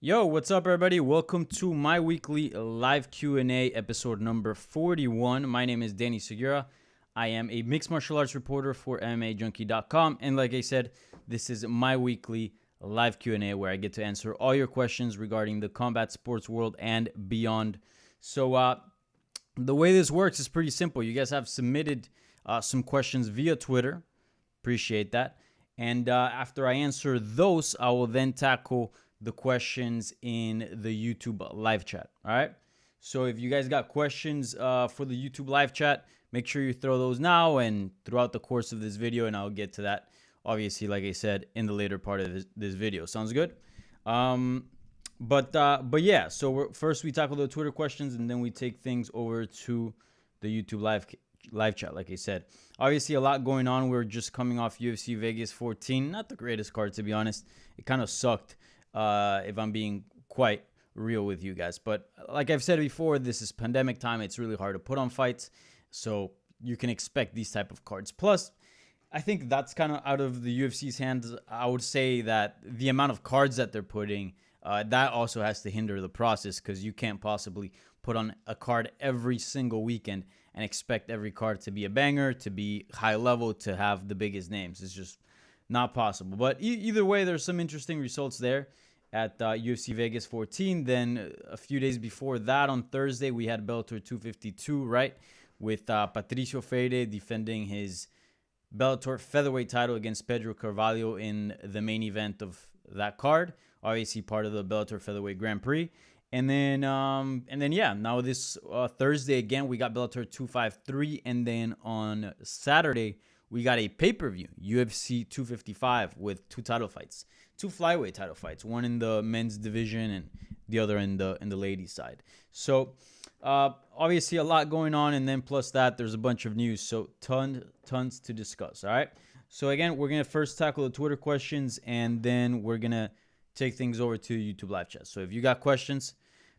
Yo, what's up, everybody? Welcome to my weekly live Q&A episode number 41. My name is Danny Segura. I am a mixed martial arts reporter for MMAJunkie.com, and like I said, this is my weekly live Q&A where I get to answer all your questions regarding the combat sports world and beyond. So, the way this works is pretty simple. You guys have submitted some questions via Twitter. Appreciate that. And after I answer those, I will then tackle the questions in the YouTube live chat. All right. So if you guys got questions for the YouTube live chat, make sure you throw those now and throughout the course of this video, and I'll get to that, obviously, like I said, in the later part of this video. Sounds good? But yeah, so first we tackle the Twitter questions, and then we take things over to the YouTube live chat, like I said. Obviously, a lot going on. We're just coming off UFC Vegas 14. Not the greatest card, to be honest. It kind of sucked, if I'm being quite real with you guys. But like I've said before, this is pandemic time. It's really hard to put on fights. So you can expect these type of cards. Plus, I think that's kind of out of the UFC's hands. I would say that the amount of cards that they're putting, that also has to hinder the process, because you can't possibly put on a card every single weekend and expect every card to be a banger, to be high level, to have the biggest names. It's just not possible. But either way, there's some interesting results there at UFC Vegas 14. Then a few days before that, on Thursday, we had Bellator 252, right? With Patricio defending his Bellator featherweight title against Pedro Carvalho in the main event of that card. Obviously part of the Bellator featherweight Grand Prix. And then yeah, now this Thursday again, we got Bellator 253. And then on Saturday, we got a pay-per-view, UFC 255, with two title fights, two flyweight title fights, one in the men's division and the other in the ladies' side. So obviously a lot going on, and then plus that, there's a bunch of news, so tons to discuss. All right. So again, we're gonna first tackle the Twitter questions, and then we're gonna take things over to YouTube live chat. So if you got questions,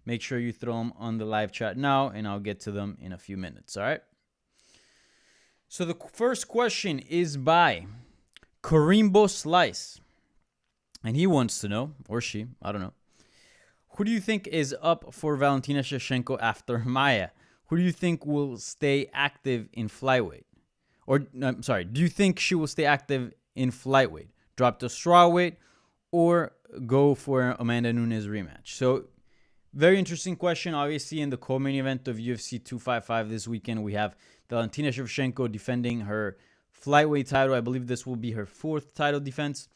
make sure you throw them on the live chat now, and I'll get to them in a few minutes. All right. So the first question is by Karimbo Slice, and he wants to know, or she, I don't know, who do you think is up for Valentina Shevchenko after Maya? Who do you think will stay active in flyweight? Or, I'm sorry, do you think she will stay active in flyweight? Drop to strawweight or go for Amanda Nunes rematch? So, very interesting question. Obviously, in the co-main event of UFC 255 this weekend, we have Valentina Shevchenko defending her flyweight title. I believe this will be her fourth title defense.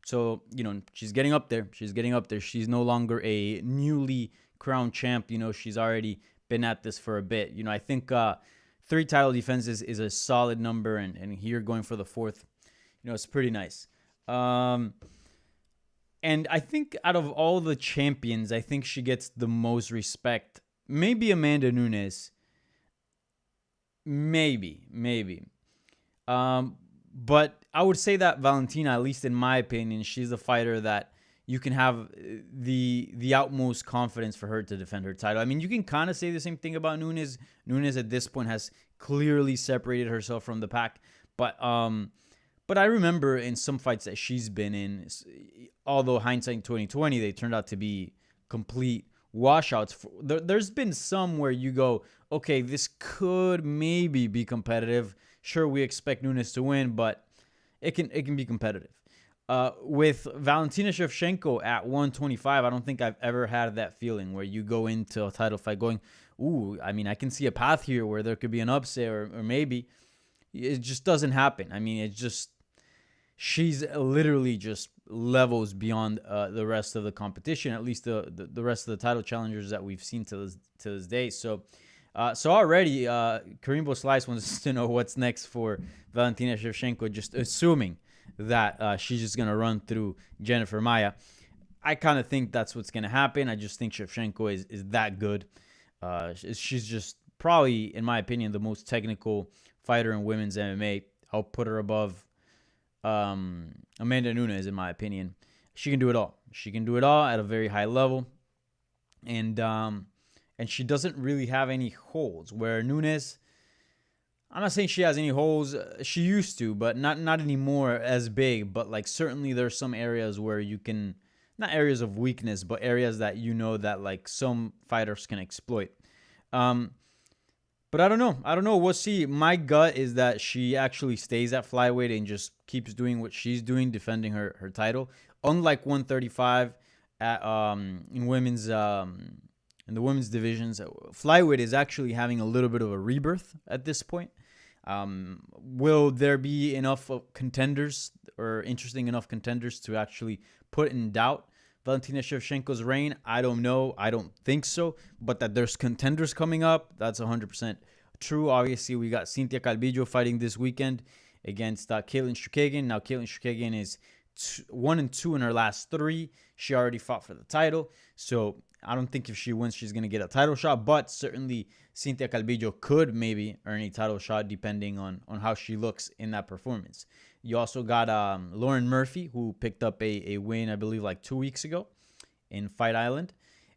So, she's getting up there. She's no longer a newly crowned champ. She's already been at this for a bit. I think 3 title defenses is a solid number, and here going for the fourth, it's pretty nice. And I think out of all the champions, I think she gets the most respect. Maybe Amanda Nunes. Maybe. But I would say that Valentina, at least in my opinion, she's a fighter that you can have the utmost confidence for her to defend her title. I mean, you can kind of say the same thing about Nunes. Nunes at this point has clearly separated herself from the pack. But I remember in some fights that she's been in, although hindsight 2020, they turned out to be complete washouts. There's been some where you go, okay, this could maybe be competitive. Sure, we expect Nunes to win, but it can be competitive. With Valentina Shevchenko at 125, I don't think I've ever had that feeling where you go into a title fight going, ooh, I mean, I can see a path here where there could be an upset or maybe. It just doesn't happen. I mean, she's literally just levels beyond the rest of the competition, at least the rest of the title challengers that we've seen to this day. So already, Karimbo Slice wants to know what's next for Valentina Shevchenko, just assuming that she's just going to run through Jennifer Maia. I kind of think that's what's going to happen. I just think Shevchenko is that good. She's just probably, in my opinion, the most technical fighter in women's MMA. I'll put her above Amanda Nunes, in my opinion. She can do it all. She can do it all at a very high level. And she doesn't really have any holes, where Nunes, I'm not saying she has any holes. She used to, but not anymore as big. But like certainly there's some areas where you can not areas of weakness, but areas that that like some fighters can exploit. Um, but I don't know. I don't know. We'll see. My gut is that she actually stays at flyweight and just keeps doing what she's doing, defending her title. Unlike 135 at in the women's divisions, flyweight is actually having a little bit of a rebirth at this point. Will there be enough contenders or interesting enough contenders to actually put in doubt Valentina Shevchenko's reign? I don't know. I don't think so. But that there's contenders coming up, that's 100% true. Obviously, we got Cynthia Calvillo fighting this weekend against Katlyn Chookagian. Now, Katlyn Chookagian is 1-2 in her last 3. She already fought for the title. So I don't think if she wins, she's going to get a title shot. But certainly, Cynthia Calvillo could maybe earn a title shot depending on how she looks in that performance. You also got Lauren Murphy, who picked up a win, I believe, like 2 weeks ago in Fight Island.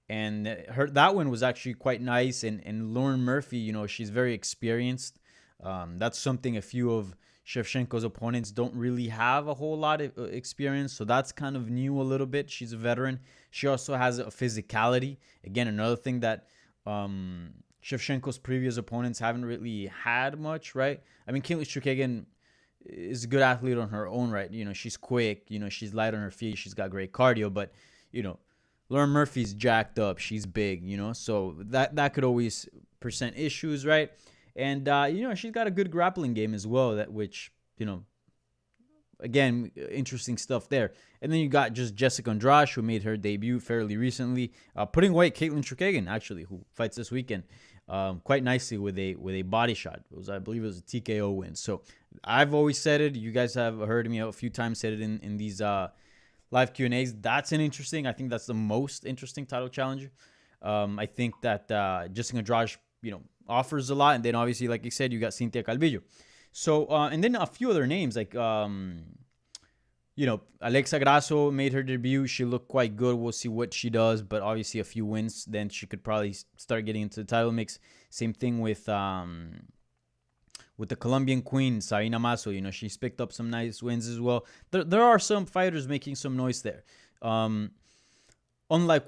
And that one was actually quite nice. And Lauren Murphy, she's very experienced. That's something a few of Shevchenko's opponents don't really have a whole lot of experience. So that's kind of new a little bit. She's a veteran. She also has a physicality. Again, another thing that Shevchenko's previous opponents haven't really had much, right? I mean, Katlyn Chookagian is a good athlete on her own right. She's quick. She's light on her feet. She's got great cardio. But, Lauren Murphy's jacked up. She's big, So that could always present issues, right? And, she's got a good grappling game as well, which, again, interesting stuff there. And then you got just Jessica Andrade, who made her debut fairly recently, putting away Katlyn Chookagian, actually, who fights this weekend, quite nicely with a body shot. I believe it was a TKO win. So I've always said it. You guys have heard me a few times said it in these live Q&As. I think that's the most interesting title challenger. I think that Jessica Andrade, offers a lot. And then obviously, like I said, you got Cynthia Calvillo. So, and then a few other names like, Alexa Grasso made her debut. She looked quite good. We'll see what she does, but obviously a few wins, then she could probably start getting into the title mix. Same thing with the Colombian queen, Sarina Masso. She's picked up some nice wins as well. There are some fighters making some noise there. Unlike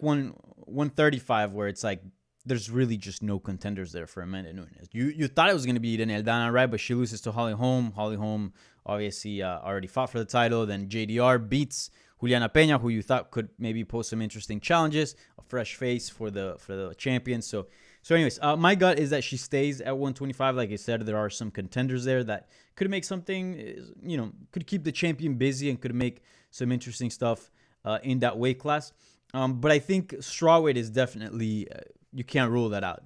135, where it's like, there's really just no contenders there for Amanda Nunes. You thought it was going to be Irene Aldana, right? But she loses to Holly Holm. Holly Holm obviously already fought for the title. Then JDR beats Juliana Peña, who you thought could maybe pose some interesting challenges. A fresh face for the champion. So anyways, my gut is that she stays at 125. Like I said, there are some contenders there that could make something, could keep the champion busy and could make some interesting stuff in that weight class. But I think strawweight is definitely... you can't rule that out.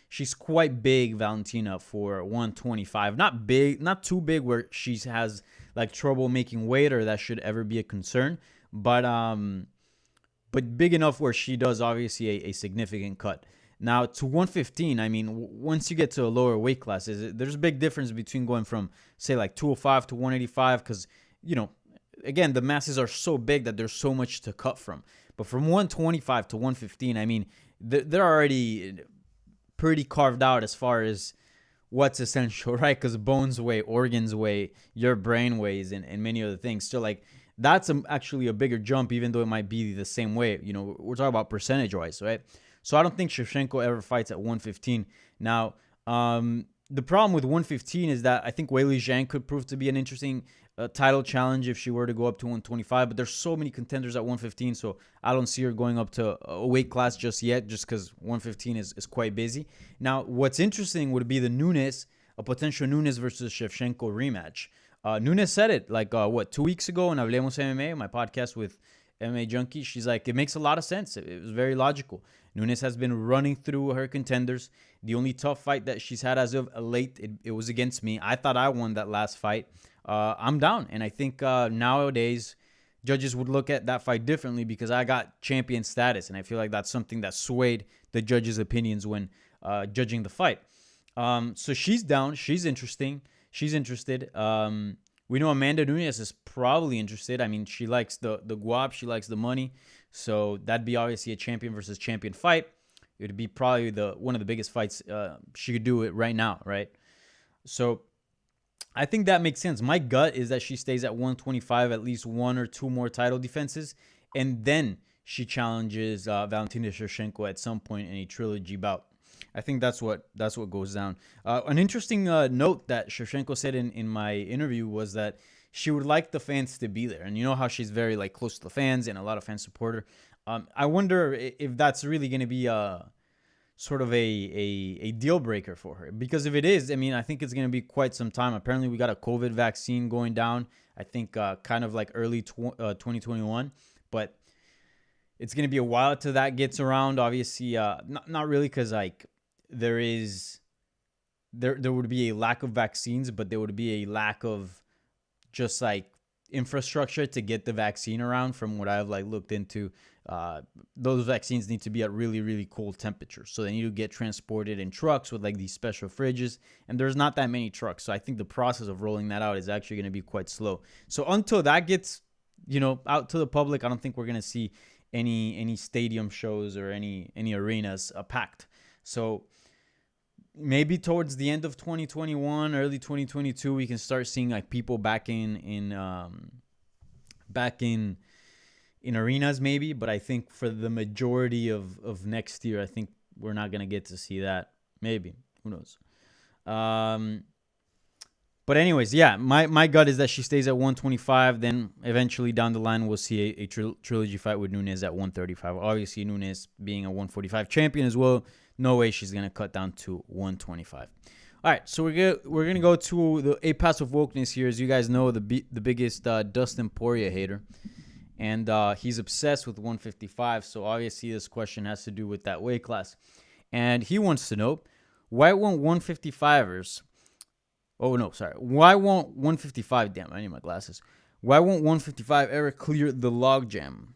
She's quite big, Valentina, for 125. Not big, not too big where she has like trouble making weight or that should ever be a concern. But big enough where she does obviously a significant cut. Now to 115, I mean, once you get to a lower weight class, there's a big difference between going from say like 205 to 185 because again the masses are so big that there's so much to cut from. But from 125 to 115, I mean, they're already pretty carved out as far as what's essential, right? Because bones weigh, organs weigh, your brain weighs, and many other things. So, like, that's actually a bigger jump, even though it might be the same way. We're talking about percentage-wise, right? So, I don't think Shevchenko ever fights at 115. Now, the problem with 115 is that I think Weili Zhang could prove to be an interesting title challenge if she were to go up to 125, but there's so many contenders at 115, so I don't see her going up to a weight class just yet, just because 115 is quite busy. Now, what's interesting would be a potential Nunes versus Shevchenko rematch. Nunes said it, 2 weeks ago on Hablemos MMA, my podcast with MMA Junkie. She's like, it makes a lot of sense. It was very logical. Nunes has been running through her contenders. The only tough fight that she's had as of late, it was against me. I thought I won that last fight. I'm down. And I think nowadays judges would look at that fight differently because I got champion status. And I feel like that's something that swayed the judges' opinions when judging the fight. So she's down. She's interesting. She's interested. We know Amanda Nunes is probably interested. I mean, she likes the guap. She likes the money. So that'd be obviously a champion versus champion fight. It would be probably one of the biggest fights she could do it right now, right? So I think that makes sense. My gut is that she stays at 125, at least one or two more title defenses. and then she challenges Valentina Shevchenko at some point in a trilogy bout. I think that's what goes down. An interesting note that Shevchenko said in my interview was that she would like the fans to be there, and you know how she's very like close to the fans and a lot of fans support her. I wonder if that's really going to be sort of a deal breaker for her, because if it is, I mean, I think it's going to be quite some time. Apparently, we got a COVID vaccine going down. I think kind of like early 2021, but it's going to be a while till that gets around. Obviously, not really, because like there would be a lack of vaccines, but there would be a lack of just like infrastructure to get the vaccine around. From what I've like looked into, those vaccines need to be at really, really cold temperatures. So they need to get transported in trucks with like these special fridges, and there's not that many trucks. So I think the process of rolling that out is actually going to be quite slow. So until that gets, out to the public, I don't think we're going to see any stadium shows or any arenas packed. So maybe towards the end of 2021, early 2022, we can start seeing like people back in arenas maybe. But I think for the majority of next year, I think we're not gonna get to see that. Maybe, who knows? But anyways, yeah, my gut is that she stays at 125. Then eventually down the line, we'll see a trilogy fight with Nunes at 135. Obviously, Nunes being a 145 champion as well, no way she's going to cut down to 125. All right, so we're going to go to the A Pass of Wokeness here. As you guys know, the biggest Dustin Poirier hater. And he's obsessed with 155. So obviously this question has to do with that weight class. And he wants to know, why won't 155ers... Oh, no, sorry. Why won't 155... Damn, I need my glasses. Why won't 155 ever clear the logjam?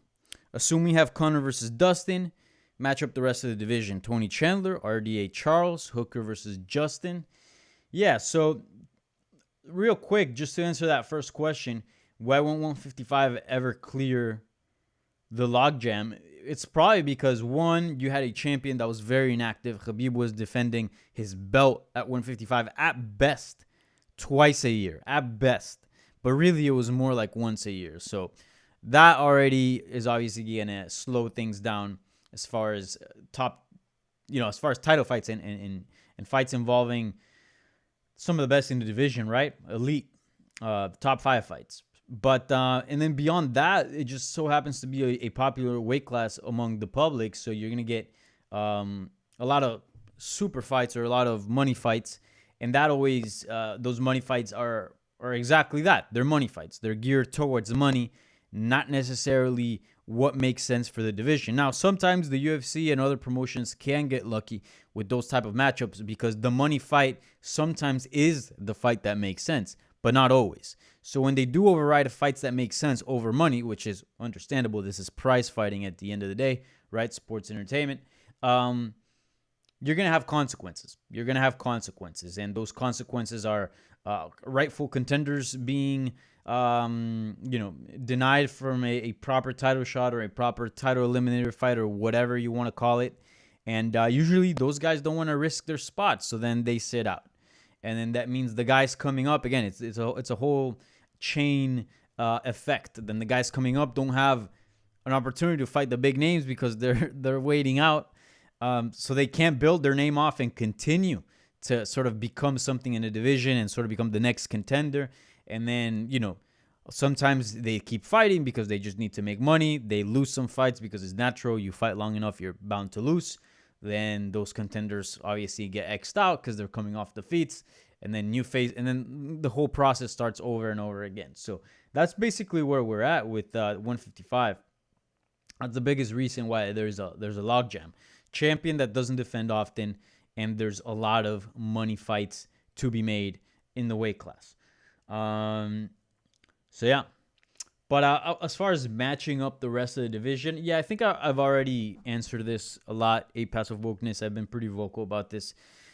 Assume we have Conor versus Dustin. Match up the rest of the division. Tony Chandler, RDA Charles, Hooker versus Justin. Yeah, so real quick, just to answer that first question, why won't 155 ever clear the logjam? It's probably because, one, you had a champion that was very inactive. Habib was defending his belt at 155 at best twice a year, at best. But really, it was more like once a year. So that already is obviously going to slow things down as far as as far as title fights and fights involving some of the best in the division, right? Elite, top 5 fights. But and then beyond that, it just so happens to be a popular weight class among the public. So you're going to get a lot of super fights or a lot of money fights. And that always, those money fights are exactly that. They're money fights. They're geared towards money, not necessarily what makes sense for the division. Now, sometimes the UFC and other promotions can get lucky with those type of matchups because the money fight sometimes is the fight that makes sense, but not always. So when they do override fights that make sense over money, which is understandable, this is prize fighting at the end of the day, right? Sports entertainment. You're going to have consequences. You're going to have consequences. And those consequences are rightful contenders being, denied from a proper title shot or a proper title eliminator fight or whatever you want to call it. And usually those guys don't want to risk their spots. So then they sit out. And then that means the guys coming up, again, it's a whole chain effect. Then the guys coming up don't have an opportunity to fight the big names because they're waiting out. So they can't build their name off and continue to sort of become something in a division and sort of become the next contender. And then, sometimes they keep fighting because they just need to make money. They lose some fights because it's natural. You fight long enough, you're bound to lose. Then those contenders obviously get X'd out because they're coming off defeats. And then and then the whole process starts over and over again. So that's basically where we're at with 155. That's the biggest reason why there's a logjam. Champion that doesn't defend often, and there's a lot of money fights to be made in the weight class. So yeah. But as far as matching up the rest of the division, yeah, I think I've already answered this a lot. A Pass of Wokeness, I've been pretty vocal about this.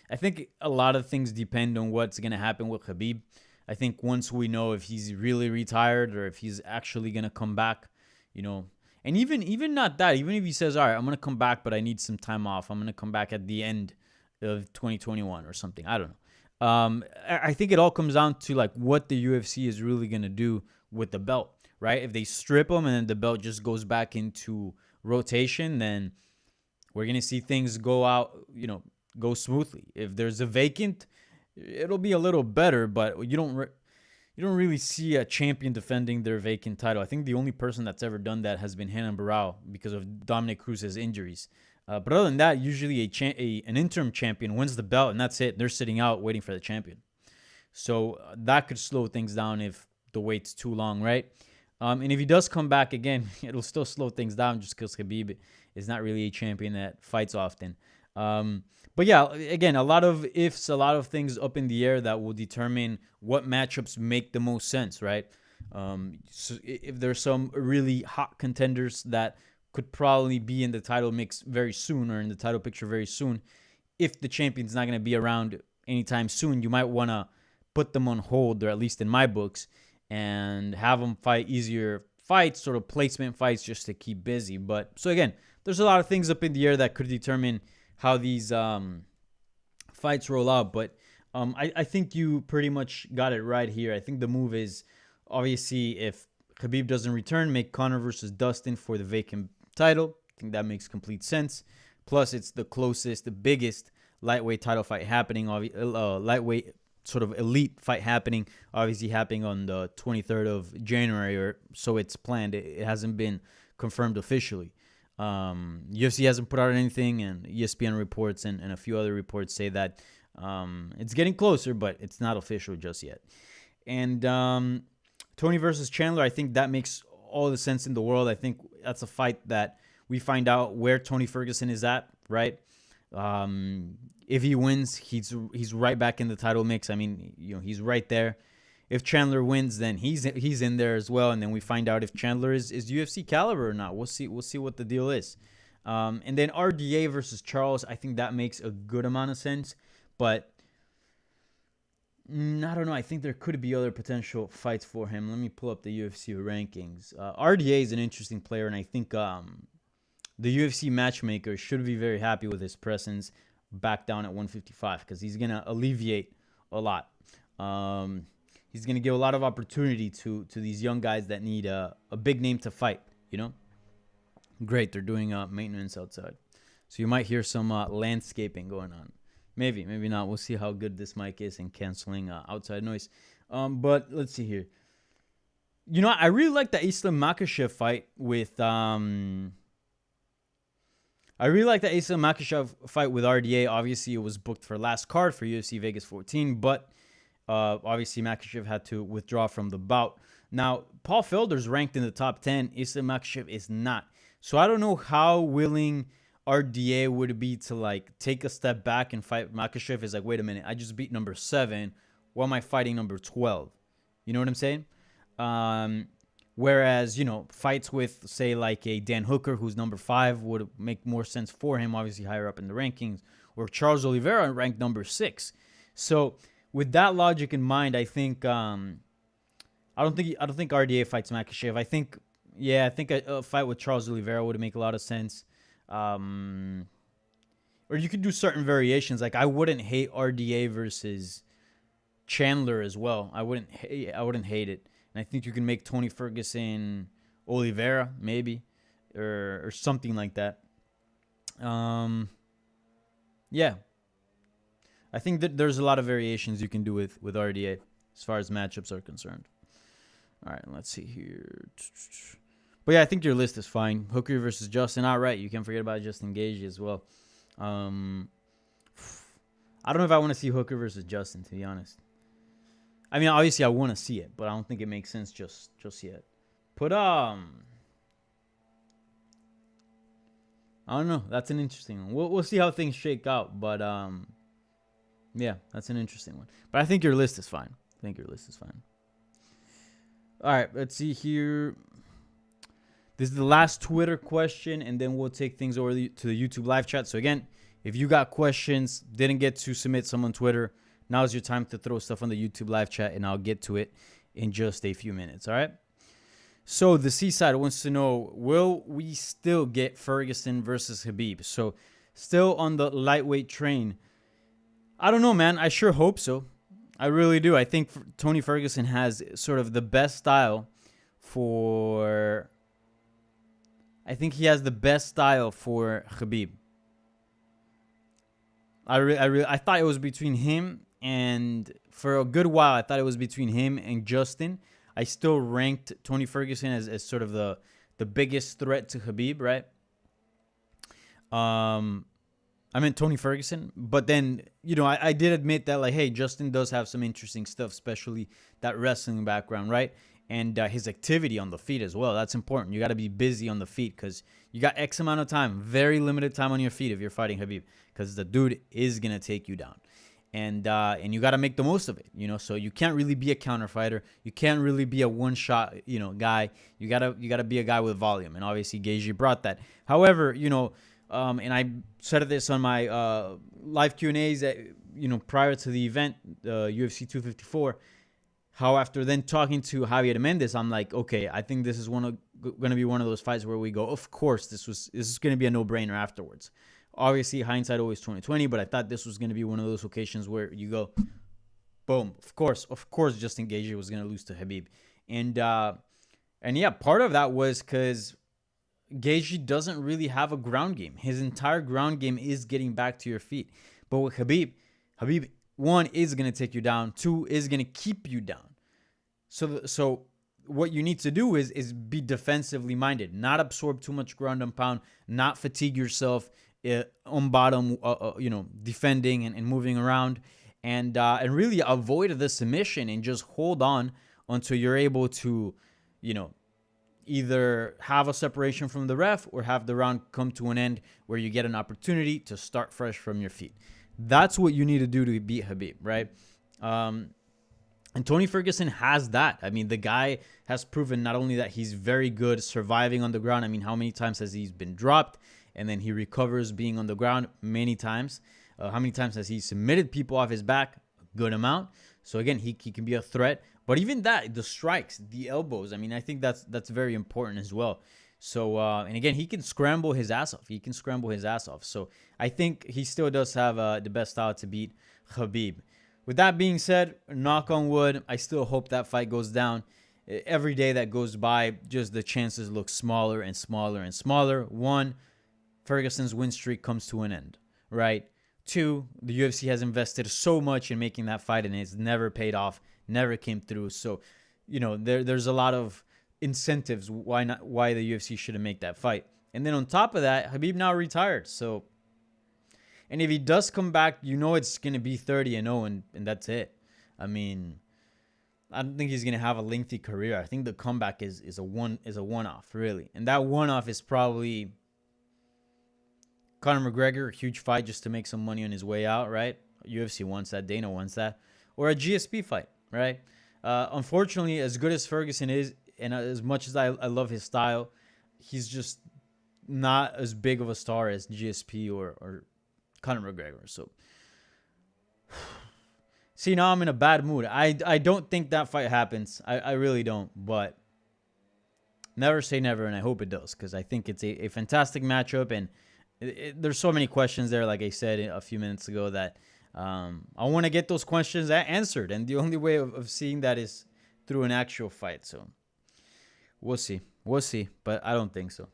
I think a lot of things depend on what's going to happen with Habib. I think once we know if he's really retired or if he's actually going to come back, and even not that, even if he says, all right, I'm going to come back, but I need some time off. I'm going to come back at the end of 2021 or something. I don't know. I think it all comes down to like what the UFC is really going to do with the belt, right? If they strip him and then the belt just goes back into rotation, then we're going to see things go out, go smoothly. If there's a vacant, it'll be a little better, but you don't really see a champion defending their vacant title. I think the only person that's ever done that has been Renan Barão because of Dominic Cruz's injuries. But other than that, usually an interim champion wins the belt, and that's it. They're sitting out waiting for the champion. So that could slow things down if the wait's too long, right? And if he does come back again, it'll still slow things down just because Habib is not really a champion that fights often. But yeah, again, a lot of ifs, a lot of things up in the air that will determine what matchups make the most sense, right? So if there's some really hot contenders that could probably be in the title mix very soon or in the title picture very soon, if the champion's not going to be around anytime soon, you might want to put them on hold, or at least in my books, and have them fight easier fights, sort of placement fights, just to keep busy. But so again, there's a lot of things up in the air that could determine how these fights roll out. But I think you pretty much got it right here. I think the move is, obviously, if Habib doesn't return, make Conor versus Dustin for the vacant title. I think that makes complete sense. Plus, it's the closest, the biggest lightweight title fight happening, lightweight sort of elite fight happening, obviously happening on the 23rd of January, or so it's planned. It hasn't been confirmed officially. UFC hasn't put out anything, and ESPN reports and a few other reports say that it's getting closer, but it's not official just yet. And Tony versus Chandler, I think that makes all the sense in the world. I think that's a fight that we find out where Tony Ferguson is at, right? If he wins, he's right back in the title mix. I mean, he's right there. If Chandler wins, then he's in there as well, and then we find out if Chandler is UFC caliber or not. We'll see what the deal is. And then RDA versus Charles, I think that makes a good amount of sense, but I don't know. I think there could be other potential fights for him. Let me pull up the UFC rankings. RDA is an interesting player, and I think the UFC matchmaker should be very happy with his presence back down at 155 because he's going to alleviate a lot. He's going to give a lot of opportunity to these young guys that need a big name to fight, Great, they're doing maintenance outside. So you might hear some landscaping going on. Maybe not. We'll see how good this mic is in canceling outside noise. But let's see here. I really like the Islam Makhachev fight with RDA. Obviously, it was booked for last card for UFC Vegas 14, but obviously Makhachev had to withdraw from the bout. Now, Paul Felder's ranked in the top 10. Islam Makhachev is not. So I don't know how willing RDA would be to take a step back and fight Makhachev. Is wait a minute, I just beat number 7. Why am I fighting number 12? You know what I'm saying? Whereas, fights with, say, a Dan Hooker, who's number 5, would make more sense for him, obviously higher up in the rankings, or Charles Oliveira ranked number 6. So with that logic in mind, I think I don't think RDA fights Makhachev. I think a fight with Charles Oliveira would make a lot of sense. Or you could do certain variations. I wouldn't hate RDA versus Chandler as well. I wouldn't hate it. And I think you can make Tony Ferguson Oliveira maybe, or something like that. Yeah. I think that there's a lot of variations you can do with RDA as far as matchups are concerned. All right, let's see here. But yeah, I think your list is fine. Hooker versus Justin. All right, you can't forget about Justin Gaethje as well. I don't know if I want to see Hooker versus Justin, to be honest. I mean, obviously I want to see it, but I don't think it makes sense just yet. I don't know. That's an interesting one. We'll see how things shake out, but yeah, that's an interesting one. But I think your list is fine. All right, let's see here. This is the last Twitter question, and then we'll take things over to the YouTube live chat. So again, if you got questions, didn't get to submit some on Twitter, now's your time to throw stuff on the YouTube live chat, and I'll get to it in just a few minutes, all right? So the Seaside wants to know, will we still get Ferguson versus Habib? So still on the lightweight train. I don't know, man. I sure hope so. I really do. I think Tony Ferguson has sort of the best style for... I think he has the best style for Habib. I thought it was between him and... For a good while, I thought it was between him and Justin. I still ranked Tony Ferguson as sort of the biggest threat to Habib, right? I meant Tony Ferguson. But then, I did admit that, like, hey, Justin does have some interesting stuff, especially that wrestling background, right? And his activity on the feet as well. That's important. You got to be busy on the feet because you got X amount of time, very limited time on your feet if you're fighting Habib, because the dude is going to take you down. And you got to make the most of it, so you can't really be a counter fighter. You can't really be a one shot, guy. You gotta be a guy with volume. And obviously Gaethje brought that. However, and I said this on my live Q&As, prior to the event, UFC 254, how after then talking to Javier Mendez, I'm like, okay, I think this is going to be one of those fights where we go, of course, this is going to be a no-brainer afterwards. Obviously, hindsight always 2020, but I thought this was going to be one of those occasions where you go, boom, of course, Justin Gaethje was going to lose to Habib. And yeah, part of that was because Gaethje doesn't really have a ground game. His entire ground game is getting back to your feet. But with Habib, one, is going to take you down. Two, is going to keep you down. So what you need to do is be defensively minded, not absorb too much ground and pound, not fatigue yourself on bottom, defending and moving around, and really avoid the submission and just hold on until you're able to, either have a separation from the ref or have the round come to an end where you get an opportunity to start fresh from your feet. That's what you need to do to beat Habib, right? And Tony Ferguson has that. I mean, the guy has proven not only that he's very good surviving on the ground. I mean, how many times has he been dropped and then he recovers being on the ground? Many times. How many times has he submitted people off his back? A good amount. So again, he can be a threat. But even that, the strikes, the elbows, I mean, I think that's very important as well. So, and again, he can scramble his ass off. So I think he still does have the best style to beat Habib. With that being said, knock on wood, I still hope that fight goes down. Every day that goes by, just the chances look smaller and smaller and smaller. One, Ferguson's win streak comes to an end, right? Two, the UFC has invested so much in making that fight and it's never paid off, never came through. So, there's a lot of incentives why the UFC shouldn't make that fight. And then on top of that, Habib now retired. So, and if he does come back, it's going to be 30-0 and that's it. I mean, I don't think he's going to have a lengthy career. I think the comeback is a one-off, really. And that one-off is probably Conor McGregor, a huge fight just to make some money on his way out, right? UFC wants that. Dana wants that. Or a GSP fight, right? Unfortunately, as good as Ferguson is, and as much as I love his style, he's just not as big of a star as GSP or Conor McGregor. So, see, now I'm in a bad mood. I don't think that fight happens. I really don't. But never say never, and I hope it does, because I think it's a fantastic matchup, and there's so many questions there, like I said a few minutes ago, that I want to get those questions answered, and the only way of seeing that is through an actual fight. So we'll see, but I don't think so.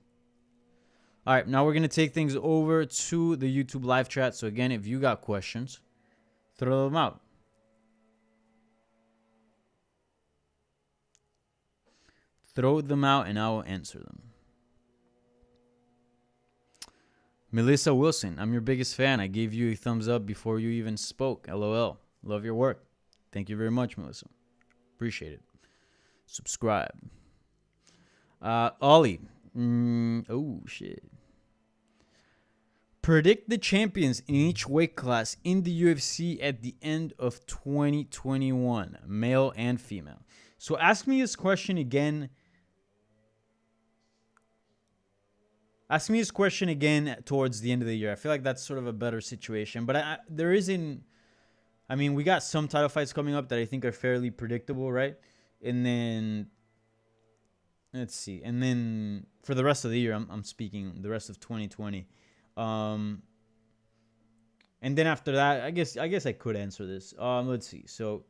All right, now we're going to take things over to the YouTube live chat. So again, if you got questions, throw them out. Throw them out and I will answer them. Melissa Wilson, I'm your biggest fan. I gave you a thumbs up before you even spoke. LOL. Love your work. Thank you very much, Melissa. Appreciate it. Subscribe. Ollie. Oh, shit. Predict the champions in each weight class in the UFC at the end of 2021, male and female. So ask me this question again. Ask me this question again towards the end of the year. I feel like that's sort of a better situation. But there isn't... I mean, we got some title fights coming up that I think are fairly predictable, right? And then... Let's see. And then for the rest of the year, I'm speaking the rest of 2020. And then after that, I guess I could answer this. Let's see. So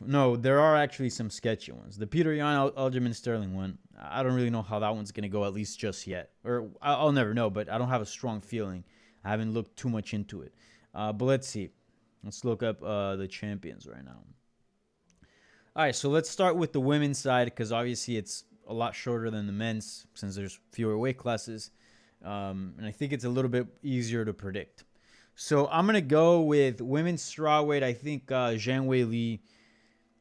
No, there are actually some sketchy ones. The Peter Yan Aljamain Sterling one, I don't really know how that one's gonna go, at least just yet. Or I'll never know, but I don't have a strong feeling. I haven't looked too much into it. But let's see. Let's look up the champions right now. All right, so let's start with the women's side because obviously it's a lot shorter than the men's since there's fewer weight classes. And I think it's a little bit easier to predict. So I'm going to go with women's strawweight. I think Zhang Weili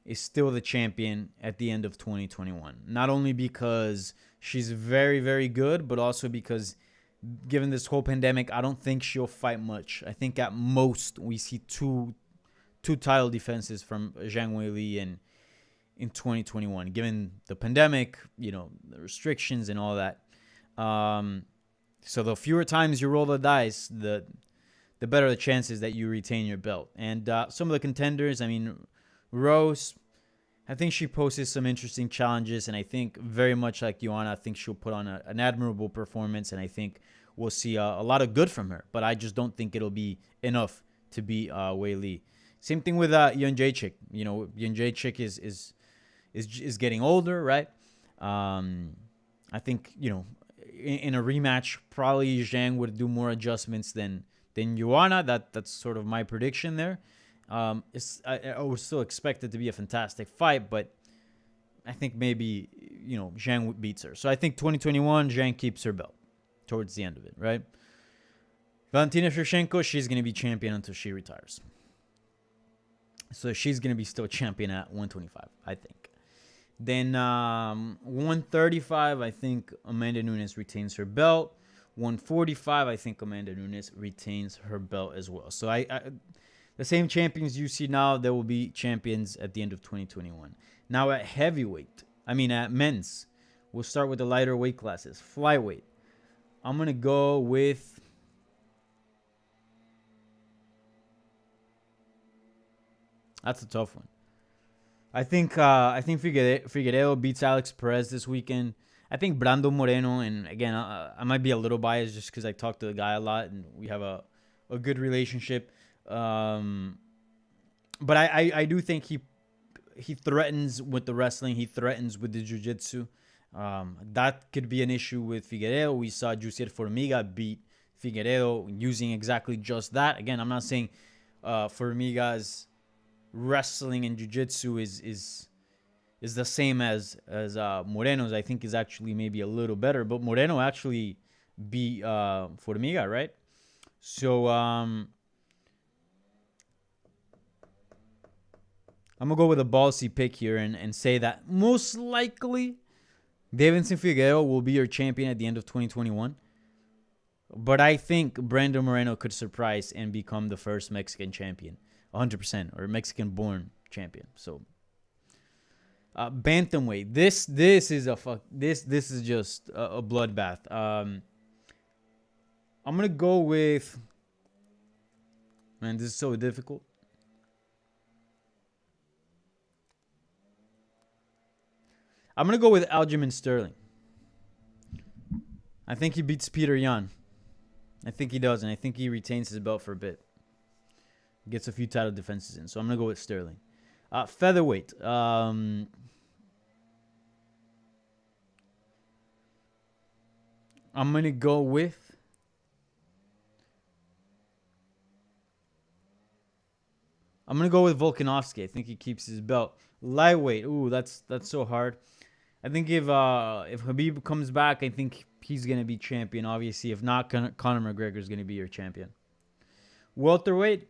is still the champion at the end of 2021. Not only because she's very, very good, but also because given this whole pandemic, I don't think she'll fight much. I think at most we see two title defenses from Zhang Weili in 2021, given the pandemic, the restrictions and all that. So the fewer times you roll the dice, the better the chances that you retain your belt. And some of the contenders, Rose, I think she poses some interesting challenges, and I think very much like Joanna, I think she'll put on an admirable performance, and I think we'll see a lot of good from her. But I just don't think it'll be enough to beat Weili. Same thing with Jędrzejczyk. Jędrzejczyk is getting older, right? I think in a rematch, probably Zhang would do more adjustments than Joanna. That's sort of my prediction there. I would still expect it to be a fantastic fight, but I think maybe Zhang beats her. So I think 2021 Zhang keeps her belt towards the end of it, right? Valentina Shevchenko, she's going to be champion until she retires. So she's going to be still champion at 125, I think. Then 135, I think Amanda Nunes retains her belt. 145, I think Amanda Nunes retains her belt as well. So the same champions you see now, there will be champions at the end of 2021. Now at heavyweight, at men's, we'll start with the lighter weight classes. Flyweight, I'm going to go with... That's a tough one. I think Figueiredo beats Alex Perez this weekend. I think Brando Moreno, and again, I might be a little biased just because I talk to the guy a lot and we have a good relationship. But I do think he threatens with the wrestling. He threatens with the jiu-jitsu. That could be an issue with Figueiredo. We saw Jussier Formiga beat Figueiredo using exactly just that. Again, I'm not saying Formiga's wrestling and jiu-jitsu is the same as Moreno's. I think is actually maybe a little better, but Moreno actually beat Formiga, right? So I'm gonna go with a ballsy pick here and say that most likely Davidson Figueiredo will be your champion at the end of 2021. But I think Brando Moreno could surprise and become the first Mexican champion, 100%, or Mexican-born champion. So, bantamweight. This is just a bloodbath. I'm gonna go with. Man, this is so difficult. I'm gonna go with Aljamain Sterling. I think he beats Peter Yan. I think he does, and I think he retains his belt for a bit. Gets a few title defenses in, so I'm gonna go with Sterling. Featherweight. I'm gonna go with. Volkanovski. I think he keeps his belt. Lightweight. Ooh, that's so hard. I think if Habib comes back, I think he's gonna be champion. Obviously, if not, Conor McGregor is gonna be your champion. Welterweight.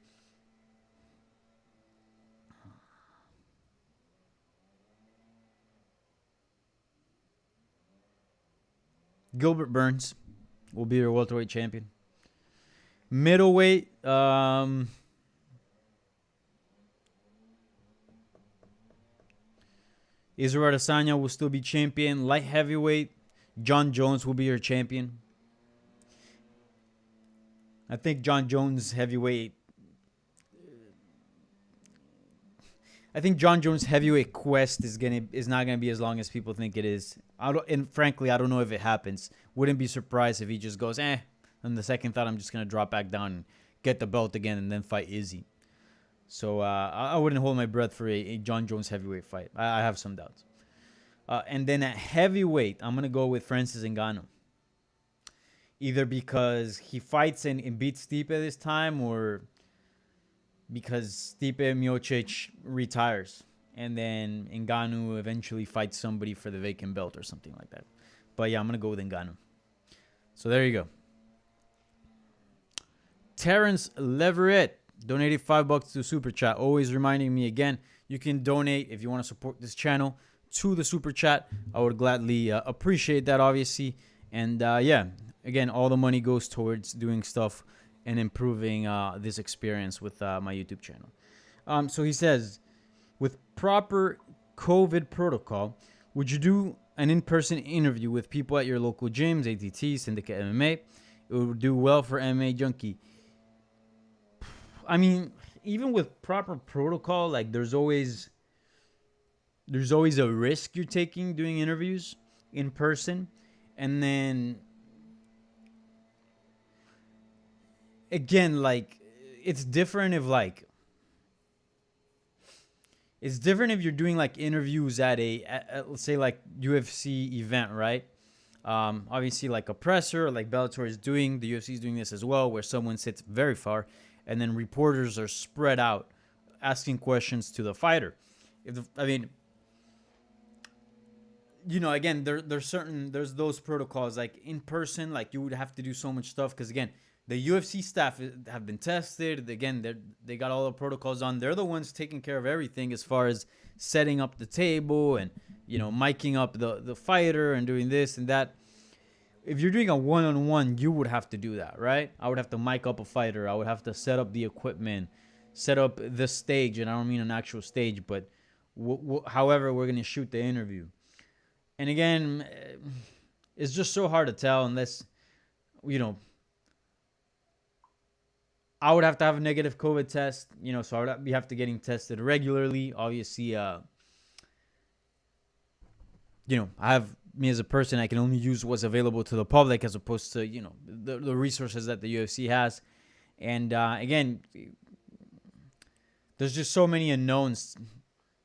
Gilbert Burns will be your welterweight champion. Middleweight. Israel Adesanya will still be champion. Light heavyweight, John Jones will be your champion. I think John Jones heavyweight. I think John Jones heavyweight quest is not gonna be as long as people think it is. Frankly, I don't know if it happens. Wouldn't be surprised if he just goes, and the second thought, I'm just gonna drop back down and get the belt again and then fight Izzy. So I wouldn't hold my breath for a John Jones heavyweight fight. I have some doubts. And then at heavyweight, I'm going to go with Francis Ngannou. Either because he fights and beats Stipe this time, or because Stipe Miocic retires. And then Ngannou eventually fights somebody for the vacant belt or something like that. But yeah, I'm going to go with Ngannou. So there you go. Terrence Leverett donated $5 to Super Chat. Always reminding me again, you can donate if you want to support this channel to the Super Chat. I would gladly appreciate that, obviously. And yeah, again, all the money goes towards doing stuff and improving this experience with my YouTube channel. So he says, with proper COVID protocol, would you do an in-person interview with people at your local gyms, ATT, Syndicate MMA? It would do well for MMA Junkie. I mean, even with proper protocol, like there's always a risk you're taking doing interviews in person. And then again, like it's different if you're doing like interviews at let's say like UFC event, right? Obviously like a presser, like Bellator is doing, the UFC is doing this as well, where someone sits very far and then reporters are spread out asking questions to the fighter. Again, there's those protocols like in person, like you would have to do so much stuff because again, the UFC staff have been tested. Again, they got all the protocols on. They're the ones taking care of everything as far as setting up the table and miking up the fighter and doing this and that. If you're doing a one-on-one, you would have to do that, right? I would have to mic up a fighter. I would have to set up the equipment, set up the stage, and I don't mean an actual stage, but however we're going to shoot the interview. And again, it's just so hard to tell unless, I would have to have a negative COVID test, so I would be have to getting tested regularly. Obviously, I have me as a person, I can only use what's available to the public as opposed to, the resources that the UFC has. And again, there's just so many unknowns.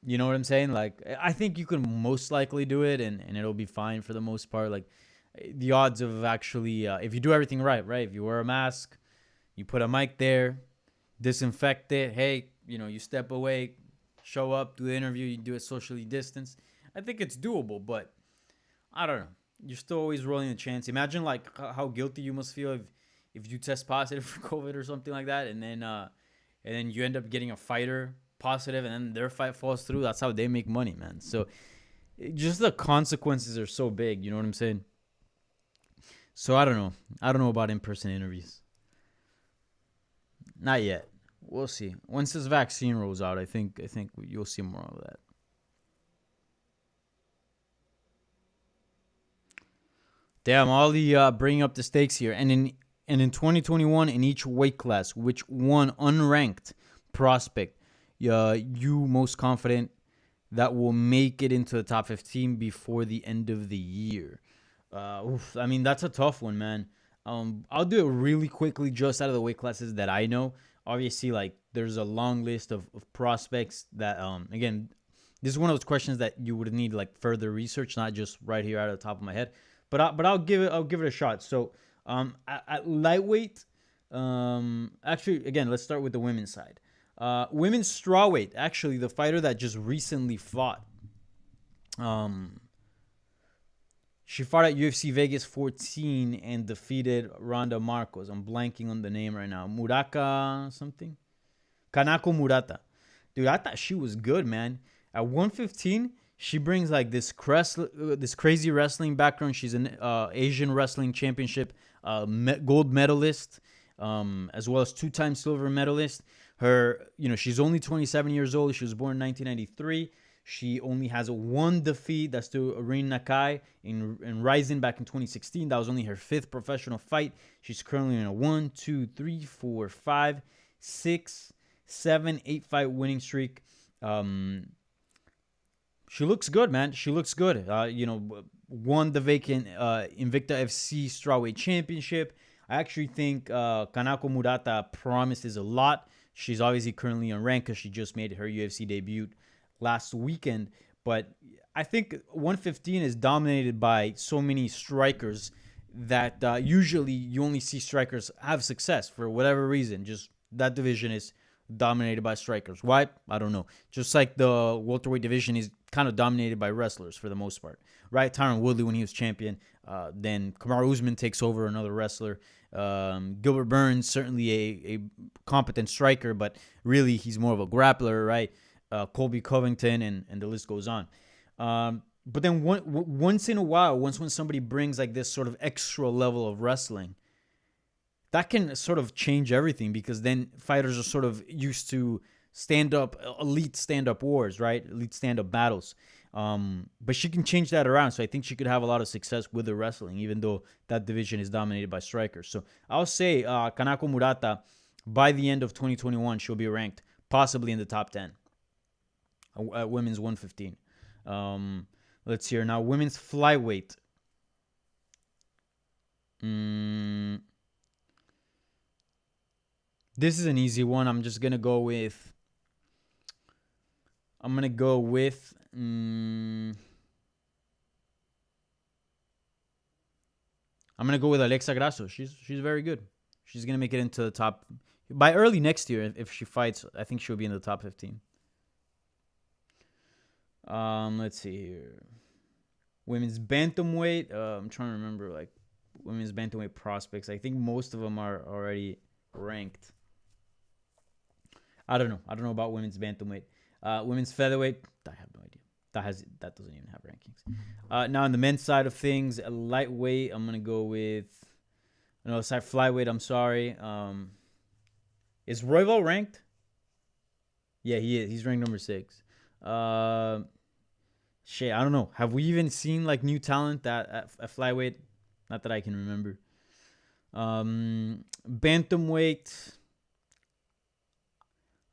You know what I'm saying? Like, I think you can most likely do it and it'll be fine for the most part. Like, the odds of actually, if you do everything right? If you wear a mask, you put a mic there, disinfect it. Hey, you step away, show up, do the interview, you do it socially distanced. I think it's doable, but I don't know. You're still always rolling the chance. Imagine like how guilty you must feel if you test positive for COVID or something like that, and then you end up getting a fighter positive, and then their fight falls through. That's how they make money, man. So just the consequences are so big. You know what I'm saying? So I don't know. I don't know about in-person interviews. Not yet. We'll see. Once this vaccine rolls out, I think you'll see more of that. Damn, Ollie bringing up the stakes here. And in 2021, in each weight class, which one unranked prospect you most confident that will make it into the top 15 before the end of the year? I mean, that's a tough one, man. I'll do it really quickly just out of the weight classes that I know. Obviously, like, there's a long list of prospects that, again, this is one of those questions that you would need, like, further research, not just right here out of the top of my head. But I'll give it a shot. So at lightweight, actually, again, let's start with the women's side. Women's strawweight, actually, the fighter that just recently fought. She fought at UFC Vegas 14 and defeated Ronda Marcos. I'm blanking on the name right now. Muraka something? Kanako Murata. Dude, I thought she was good, man. At 115, she brings like this crazy wrestling background. She's an Asian Wrestling Championship gold medalist, as well as 2-time silver medalist. She's only 27 years old. She was born in 1993. She only has one defeat. That's to Rin Nakai in Ryzen back in 2016. That was only her 5th professional fight. She's currently in a 1, 2, 3, 4, 5, 6, 7, 8 fight winning streak. She looks good, man. She looks good. Won the vacant Invicta FC Strawweight Championship. I actually think Kanako Murata promises a lot She's obviously currently unranked because she just made her UFC debut last weekend. But I think 115 is dominated by so many strikers that usually you only see strikers have success for whatever reason. Just that division is dominated by strikers. Why? I don't know. Just like the welterweight division is kind of dominated by wrestlers for the most part, right? Tyron Woodley when he was champion. Then Kamaru Usman takes over, another wrestler. Gilbert Burns, certainly a competent striker, but really he's more of a grappler, right? Colby Covington, and the list goes on. But then once in a while, when somebody brings like this sort of extra level of wrestling, that can sort of change everything, because then fighters are sort of used to elite stand-up wars, right? Elite stand-up battles. But she can change that around. So I think she could have a lot of success with the wrestling, even though that division is dominated by strikers. So I'll say Kanako Murata, by the end of 2021, she'll be ranked possibly in the top 10 at women's 115. Let's hear now women's flyweight. This is an easy one. I'm gonna go with Alexa Grasso. She's very good. She's gonna make it into the top by early next year. If she fights, I think she'll be in the top 15. Let's see here. Women's bantamweight. I'm trying to remember like women's bantamweight prospects. I think most of them are already ranked. I don't know about women's bantamweight. Women's featherweight, I have no idea. That doesn't even have rankings. Now on the men's side of things, lightweight, I'm gonna go with flyweight. I'm sorry. Is Royval ranked? Yeah, he is. He's ranked number 6. Shit, I don't know. Have we even seen like new talent at flyweight? Not that I can remember. Bantamweight,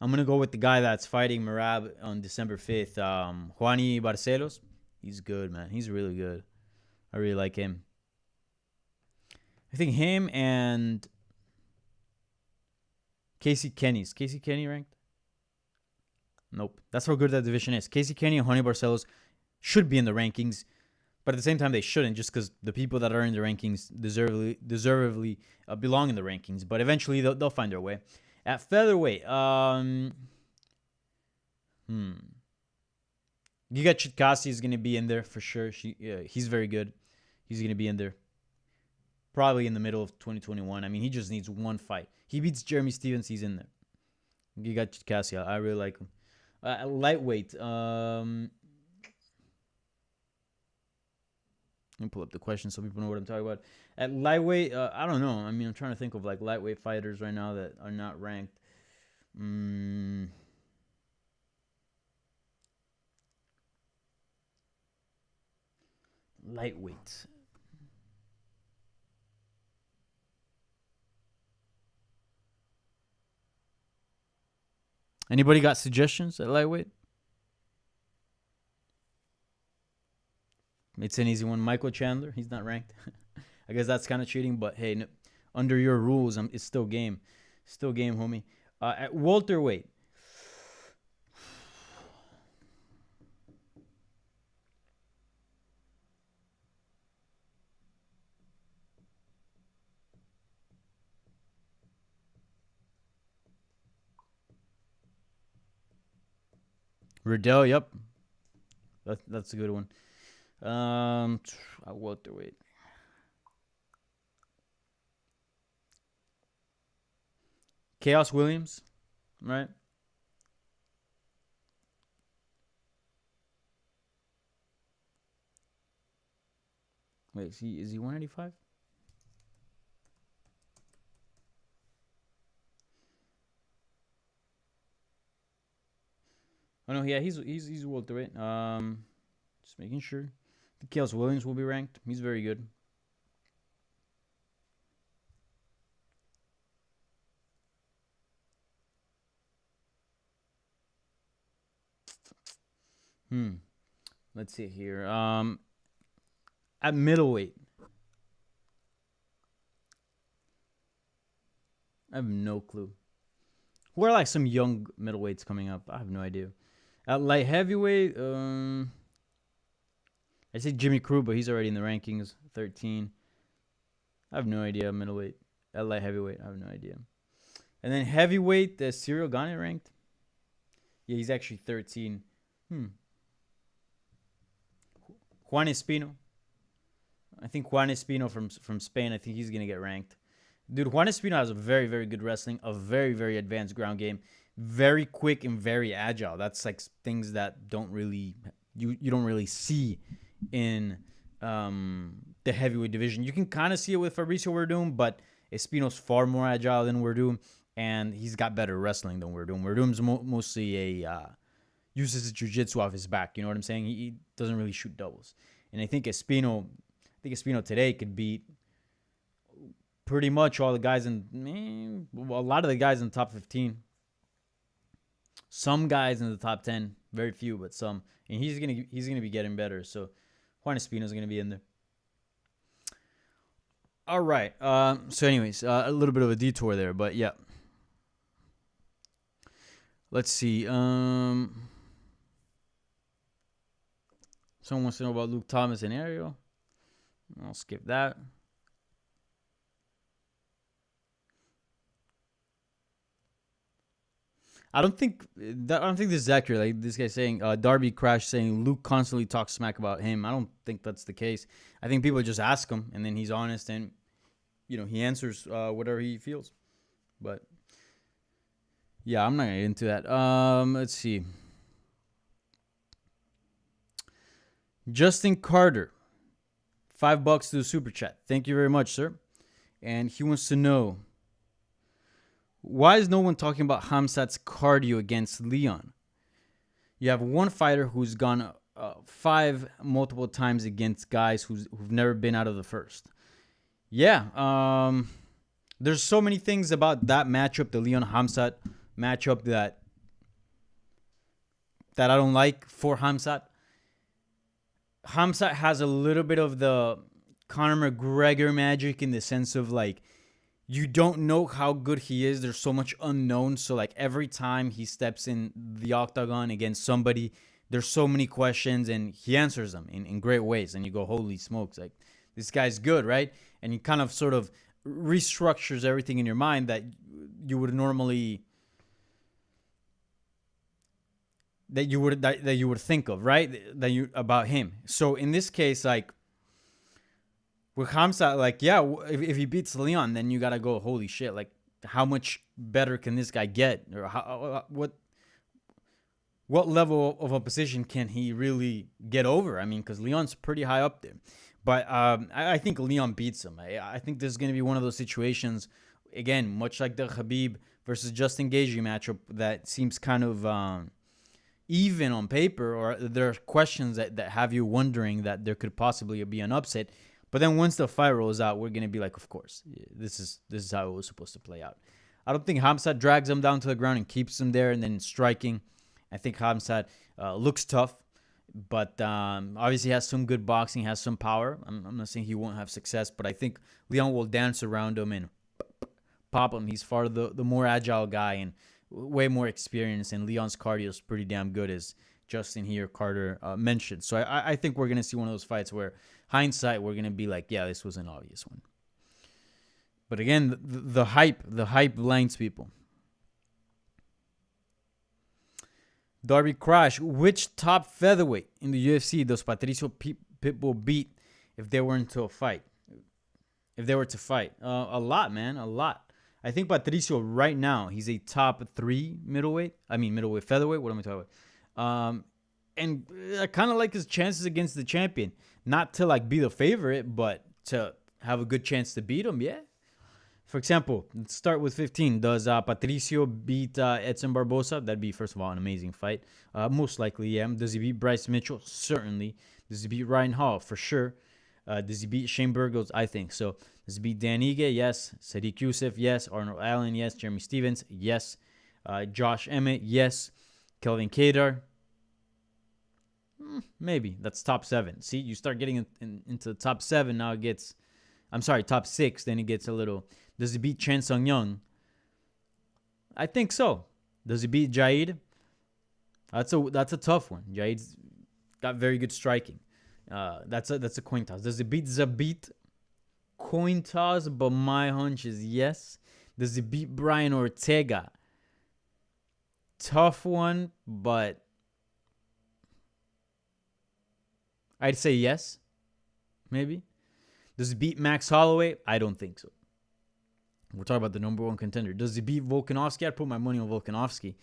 I'm gonna go with the guy that's fighting Merab on December 5th. Juani Barcelos. He's good, man. He's really good. I really like him. I think him and Casey Kenny. Is Casey Kenny ranked? Nope. That's how good that division is. Casey Kenny and Juani Barcelos should be in the rankings, but at the same time they shouldn't, just because the people that are in the rankings deservedly belong in the rankings. But eventually they'll find their way. At featherweight, Giga Chikasi is going to be in there for sure. He's very good. He's going to be in there probably in the middle of 2021. I mean, he just needs one fight. He beats Jeremy Stevens, he's in there. Giga Chikasi, I really like him. At lightweight, let me pull up the question so people know what I'm talking about. At lightweight, I don't know. I mean, I'm trying to think of like lightweight fighters right now that are not ranked. Lightweight. Anybody got suggestions at lightweight? It's an easy one. Michael Chandler, he's not ranked. I guess that's kind of cheating, but hey, under your rules, it's still game. Still game, homie. At welterweight. Riddell, yep. That's a good one. At welterweight. Chaos Williams, right? Wait, is he 185? Oh no, yeah, he's welterweight. Just making sure. I think Chaos Williams will be ranked. He's very good. Let's see here. At middleweight, I have no clue. Who are like some young middleweights coming up? I have no idea. At light heavyweight, I say Jimmy Crute, but he's already in the rankings, 13. I have no idea. Middleweight. At light heavyweight, I have no idea. And then heavyweight, Cyril Gane ranked. Yeah, he's actually 13. Juan Espino. I think Juan Espino from Spain, I think he's going to get ranked. Dude, Juan Espino has a very, very good wrestling, a very, very advanced ground game, very quick and very agile. That's like things that don't really you don't really see in the heavyweight division. You can kind of see it with Fabricio Werdum, but Espino's far more agile than Werdum, and he's got better wrestling than Werdum. Werdum's mostly uses his jiu-jitsu off his back. You know what I'm saying? He doesn't really shoot doubles. And I think Espino today could beat pretty much all the guys a lot of the guys in the top 15. Some guys in the top 10, very few, but some. And he's gonna be getting better. So Juan Espino's gonna be in there. All right. So anyways, a little bit of a detour there, but yeah. Let's see. Someone wants to know about Luke Thomas and Ariel. I'll skip that. I don't think this is accurate. Like this guy saying, Darby Crash saying Luke constantly talks smack about him. I don't think that's the case. I think people just ask him, and then he's honest, and he answers whatever he feels. But yeah, I'm not gonna get into that. Let's see. Justin Carter, $5 to the super chat. Thank you very much, sir. And he wants to know, why is no one talking about Khamzat's cardio against Leon? You have one fighter who's gone 5 multiple times against guys who've never been out of the first. Yeah, there's so many things about that matchup, the Leon Khamzat matchup, that I don't like for Khamzat. Khamzat has a little bit of the Conor McGregor magic in the sense of like, you don't know how good he is. There's so much unknown. So like every time he steps in the octagon against somebody, there's so many questions and he answers them in great ways. And you go, holy smokes, like this guy's good, right? And he kind of sort of restructures everything in your mind that you would normally that you would think of, right? About him. So in this case, like with Khamzat, like, yeah, if he beats Leon, then you gotta go, holy shit, like how much better can this guy get, or what level of opposition can he really get over? I mean, because Leon's pretty high up there, but I think Leon beats him. I think this is gonna be one of those situations, again, much like the Habib versus Justin Gaethje matchup, that seems kind of even on paper, or there are questions that have you wondering that there could possibly be an upset. But then once the fight rolls out, we're going to be like, of course, this is how it was supposed to play out. I don't think Khamzat drags him down to the ground and keeps him there and then striking. I think Khamzat looks tough, but obviously has some good boxing, has some power. I'm not saying he won't have success, but I think Leon will dance around him and pop him. He's far the more agile guy and way more experience, and Leon's cardio is pretty damn good, as Justin here, Carter mentioned. So I think we're going to see one of those fights where hindsight, we're going to be like, yeah, this was an obvious one. But again, the hype blinds people. Darby Crash, which top featherweight in the UFC does Patricio Pitbull beat if they were to fight? A lot, man, a lot. I think Patricio right now, he's a top 3 middleweight. I mean, middleweight featherweight. What am I talking about? And I kind of like his chances against the champion. Not to like be the favorite, but to have a good chance to beat him, yeah. For example, let's start with 15. Does Patricio beat Edson Barbosa? That'd be, first of all, an amazing fight. Most likely, yeah. Does he beat Bryce Mitchell? Certainly. Does he beat Ryan Hall? For sure. Does he beat Shane Burgos? I think so. Does he beat Dan Ige? Yes. Sadiq Youssef? Yes. Arnold Allen? Yes. Jeremy Stevens? Yes. Josh Emmett? Yes. Kelvin Kadar? Maybe. That's top 7. See, you start getting into the top 7. Now it gets, top 6. Then it gets a little. Does he beat Chen Sung Young? I think so. Does he beat Jair? That's a tough one. Jair's got very good striking. That's a coin toss. Does he beat Zabit? Coin toss, but my hunch is yes. Does he beat Brian Ortega? Tough one, but I'd say yes. Maybe. Does he beat Max Holloway? I don't think so. We're talking about the number one contender. Does he beat Volkanovski? I'd put my money on Volkanovski.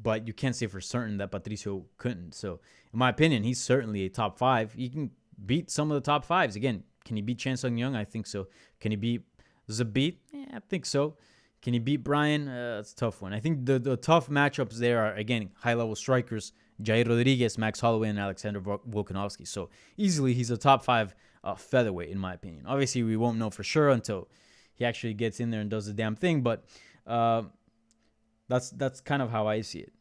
But you can't say for certain that Patricio couldn't. So, in my opinion, he's certainly a top 5. He can beat some of the top 5s. Again, can he beat Chan Sung Young? I think so. Can he beat Zabit? Yeah, I think so. Can he beat Brian? That's a tough one. I think the tough matchups there are, again, high-level strikers. Jair Rodriguez, Max Holloway, and Alexander Volkanovski. So, easily, he's a top 5 featherweight, in my opinion. Obviously, we won't know for sure until he actually gets in there and does the damn thing. But that's kind of how I see it.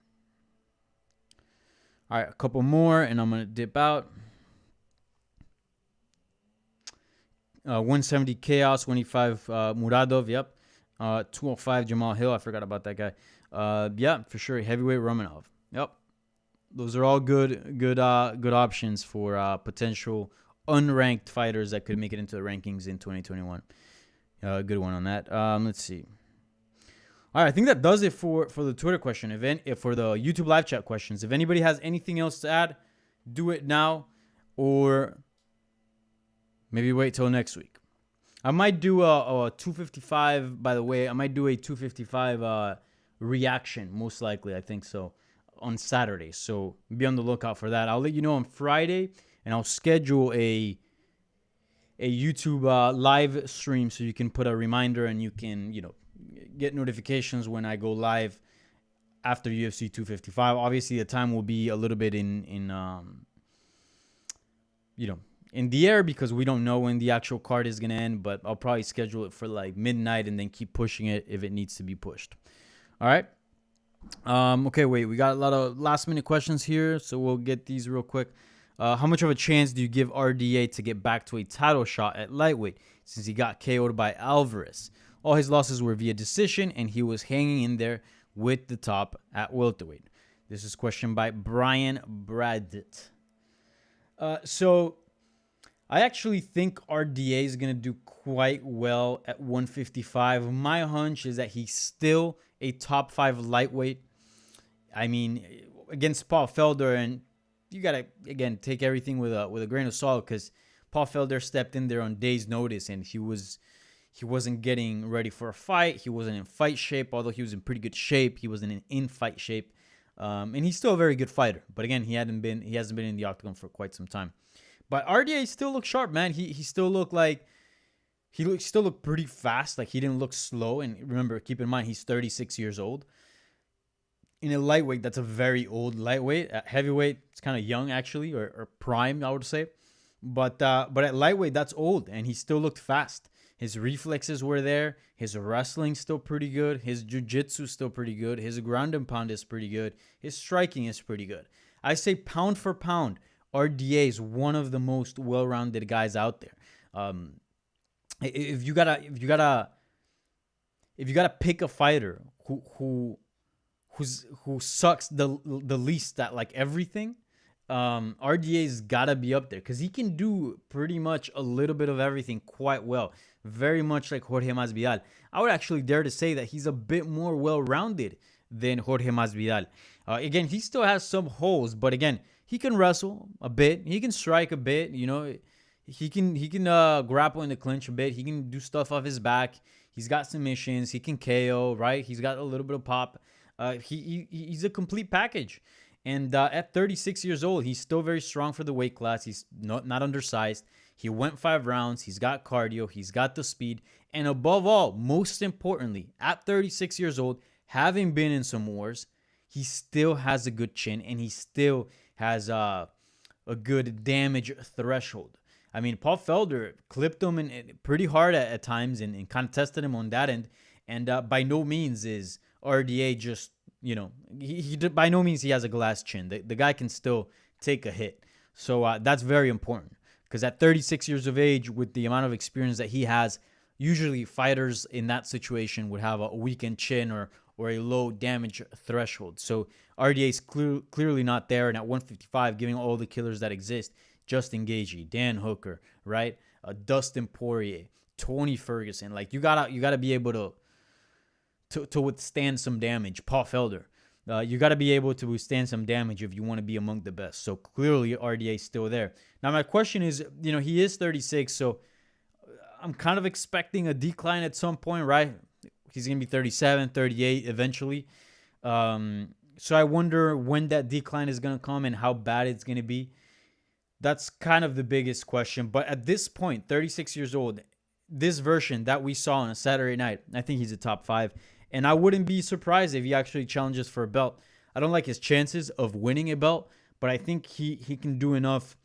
All right, a couple more, and I'm going to dip out. 170 Chaos, 185 Muradov, yep. 205 Jamal Hill, I forgot about that guy. Yeah, for sure. Heavyweight Romanov, yep. Those are all good options for potential unranked fighters that could make it into the rankings in 2021. Good one on that. Let's see. All right, I think that does it for the Twitter question. If for the YouTube live chat questions. If anybody has anything else to add, do it now, or maybe wait till next week. I might do a 255. By the way, I might do a 255 reaction. Most likely, I think so, on Saturday. So be on the lookout for that. I'll let you know on Friday, and I'll schedule a YouTube live stream so you can put a reminder and you can get notifications when I go live after UFC 255. Obviously, the time will be a little bit in the air because we don't know when the actual card is gonna end. But I'll probably schedule it for like midnight and then keep pushing it if it needs to be pushed. All right. Okay, wait. We got a lot of last minute questions here, so we'll get these real quick. How much of a chance do you give RDA to get back to a title shot at lightweight since he got KO'd by Alvarez? All his losses were via decision, and he was hanging in there with the top at welterweight. This is questioned by Brian Bradett. So I actually think RDA is going to do quite well at 155. My hunch is that he's still a top 5 lightweight. I mean, against Paul Felder, and you got to, again, take everything with a grain of salt because Paul Felder stepped in there on days' notice, and he wasn't getting ready for a fight. He wasn't in fight shape, although he was in pretty good shape. He wasn't in fight shape, and he's still a very good fighter. But again, he hasn't been in the octagon for quite some time. But RDA still looked sharp, man. He still looked pretty fast. Like, he didn't look slow. And remember, keep in mind, he's 36 years old. In a lightweight, that's a very old lightweight. At heavyweight, it's kind of young, actually, or prime, I would say. But at lightweight, that's old, and he still looked fast. His reflexes were there. His wrestling's still pretty good. His jiu-jitsu's still pretty good. His ground and pound is pretty good. His striking is pretty good. I say pound for pound, RDA is one of the most well-rounded guys out there. If you gotta pick a fighter who sucks the least at like everything, RDA's gotta be up there because he can do pretty much a little bit of everything quite well. Very much like Jorge Masvidal. I would actually dare to say that he's a bit more well-rounded than Jorge Masvidal. Again, he still has some holes, but again, he can wrestle a bit. He can strike a bit. He can grapple in the clinch a bit. He can do stuff off his back. He's got submissions. He can KO, right? He's got a little bit of pop. He's a complete package. And at 36 years old, he's still very strong for the weight class. He's not undersized. He went 5 rounds. He's got cardio. He's got the speed. And above all, most importantly, at 36 years old, having been in some wars, he still has a good chin, and he still has a good damage threshold. I mean, Paul Felder clipped him pretty hard at times and kind of tested him on that end. And by no means is RDA just, by no means he has a glass chin. The guy can still take a hit. So that's very important because at 36 years of age, with the amount of experience that he has, usually fighters in that situation would have a weakened chin or a low damage threshold. So RDA is clearly not there. And at 155, giving all the killers that exist, Justin Gaethje, Dan Hooker, right? Dustin Poirier, Tony Ferguson. Like you gotta be able to withstand some damage. Paul Felder. You got to be able to withstand some damage if you want to be among the best. So clearly RDA is still there. Now my question is, he is 36, so I'm kind of expecting a decline at some point, right? He's going to be 37, 38 eventually. So I wonder when that decline is going to come and how bad it's going to be. That's kind of the biggest question. But at this point, 36 years old, this version that we saw on a Saturday night, I think he's a top 5. And I wouldn't be surprised if he actually challenges for a belt. I don't like his chances of winning a belt, but I think he can do enough.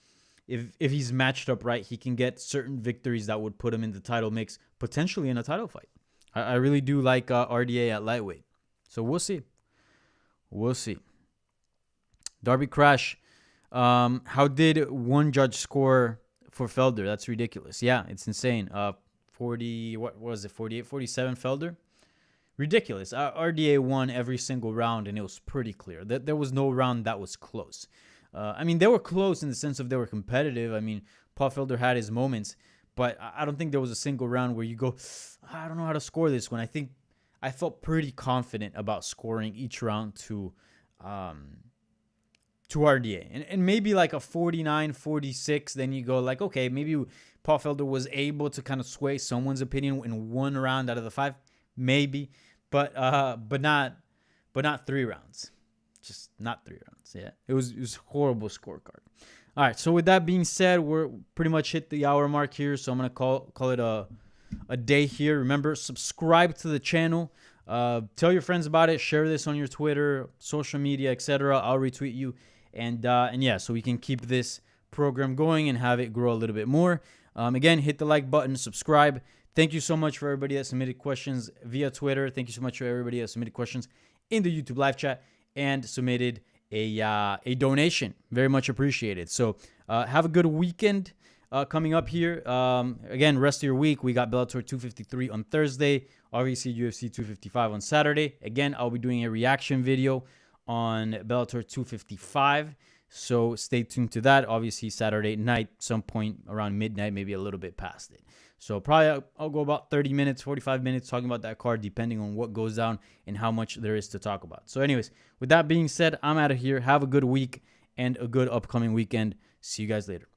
If he's matched up right, he can get certain victories that would put him in the title mix, potentially in a title fight. I really do like RDA at lightweight. So we'll see. We'll see. Darby Crash. How did one judge score for Felder? That's ridiculous. Yeah, it's insane. 40, what was it, 48, 47 Felder? Ridiculous. RDA won every single round, and it was pretty clear that there was no round that was close. They were close in the sense of they were competitive. Paul Felder had his moments, but I don't think there was a single round where you go, I don't know how to score this one. I felt pretty confident about scoring each round to RDA. And maybe like a 49, 46, then you go like, okay, maybe Paul Felder was able to kind of sway someone's opinion in one round out of the 5. Maybe, but not 3 rounds. Just not 3 rounds. Yeah, it was a horrible scorecard. All right, so with that being said, we're pretty much hit the hour mark here, so I'm gonna call it a day here. Remember, subscribe to the channel. Tell your friends about it. Share this on your Twitter, social media, etc. I'll retweet you, and yeah, so we can keep this program going and have it grow a little bit more. Again, hit the like button, subscribe. Thank you so much for everybody that submitted questions via Twitter. Thank you so much for everybody that submitted questions in the YouTube live chat and submitted a donation. Very much appreciated. So have a good weekend coming up here. Again, rest of your week. We got Bellator 253 on Thursday. Obviously, UFC 255 on Saturday. Again, I'll be doing a reaction video on Bellator 255. So stay tuned to that. Obviously, Saturday night, some point around midnight, maybe a little bit past it. So probably I'll go about 30 minutes, 45 minutes talking about that card, depending on what goes down and how much there is to talk about. So anyways, with that being said, I'm out of here. Have a good week and a good upcoming weekend. See you guys later.